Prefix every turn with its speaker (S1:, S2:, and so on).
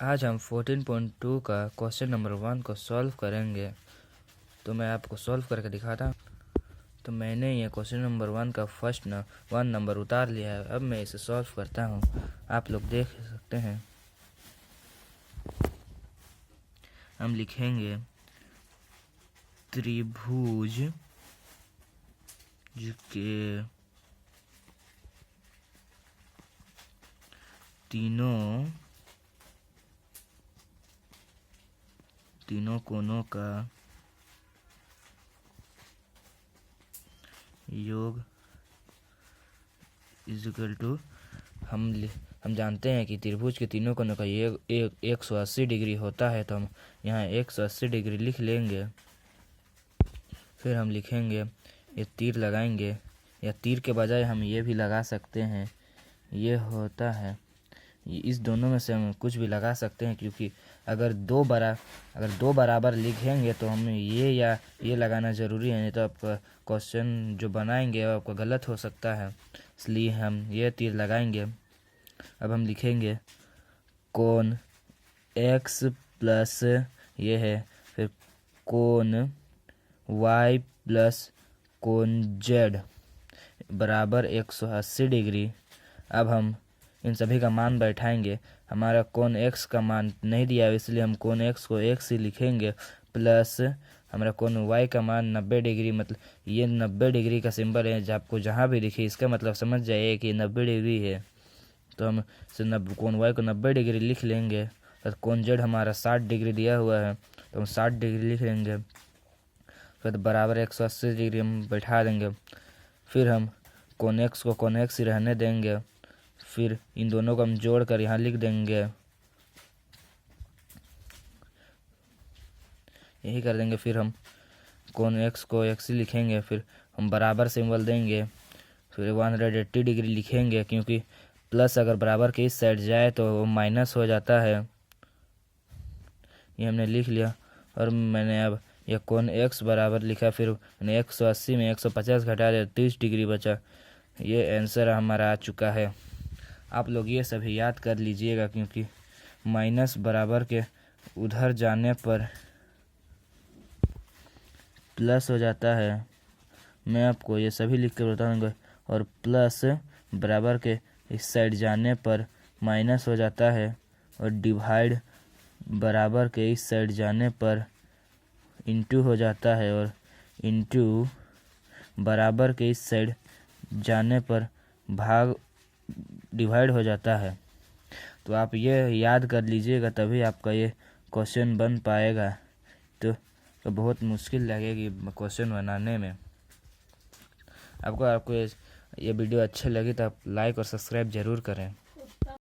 S1: आज हम 14.2 का क्वेश्चन नंबर 1 को सॉल्व करेंगे। तो मैं आपको सॉल्व करके दिखाता हूँ। तो मैंने ये क्वेश्चन नंबर 1 का फर्स्ट 1 नंबर उतार लिया है। अब मैं इसे सॉल्व करता हूँ, आप लोग देख सकते हैं। हम लिखेंगे त्रिभुज के तीनों कोनों का योग इज इक्वल टू, हम जानते हैं कि त्रिभुज के तीनों कोनों का योग 180 डिग्री होता है। तो हम यहाँ 180 डिग्री लिख लेंगे। फिर हम लिखेंगे, ये तीर लगाएंगे, या तीर के बजाय हम ये भी लगा सकते हैं, ये होता है। इस दोनों में से हम कुछ भी लगा सकते हैं, क्योंकि अगर दो बराबर लिखेंगे तो हमें ये या ये लगाना ज़रूरी है, नहीं तो आपका क्वेश्चन जो बनाएंगे वो आपका गलत हो सकता है। इसलिए हम ये तीर लगाएंगे। अब हम लिखेंगे कोण x प्लस ये है, फिर कोण y प्लस कोण z बराबर 180 डिग्री। अब हम इन सभी का मान बैठाएंगे। हमारा कोण x का मान नहीं दिया है, इसलिए हम कोण x को x ही लिखेंगे, प्लस हमारा कोण y का मान 90 डिग्री, मतलब ये 90 डिग्री का सिंबल है। जब आपको जहाँ भी दिखे इसका मतलब समझ जाइए कि 90 डिग्री है। तो हम कोण y को 90 डिग्री लिख लेंगे। तो कोण z हमारा 60 डिग्री दिया हुआ है, तो हम 60 डिग्री लिख लेंगे। फिर बराबर 180 डिग्री हम बैठा देंगे। फिर हम कोण x को कोण x ही रहने देंगे। फिर इन दोनों को हम जोड़ कर यहाँ लिख देंगे, यही कर देंगे। फिर हम कोण x को x ही लिखेंगे, फिर हम बराबर सिंबल देंगे, फिर 180 डिग्री लिखेंगे, क्योंकि प्लस अगर बराबर के इस साइड जाए तो वो माइनस हो जाता है। ये हमने लिख लिया। और मैंने अब यह कोण x बराबर लिखा, फिर मैंने 180 में 150 घटा दिया, 30 डिग्री बचा। ये आंसर हमारा आ चुका है। आप लोग ये सभी याद कर लीजिएगा, क्योंकि माइनस बराबर के उधर जाने पर प्लस हो जाता है। मैं आपको ये सभी लिख कर बताऊंगा। और प्लस बराबर के इस साइड जाने पर माइनस हो जाता है, और डिवाइड बराबर के इस साइड जाने पर इंटू हो जाता है, और इंटू बराबर के इस साइड जाने पर भाग डिवाइड हो जाता है। तो आप ये याद कर लीजिएगा, तभी आपका ये क्वेश्चन बन पाएगा। तो बहुत मुश्किल लगेगी क्वेश्चन बनाने में। आपको ये वीडियो अच्छी लगी तो आप लाइक और सब्सक्राइब ज़रूर करें।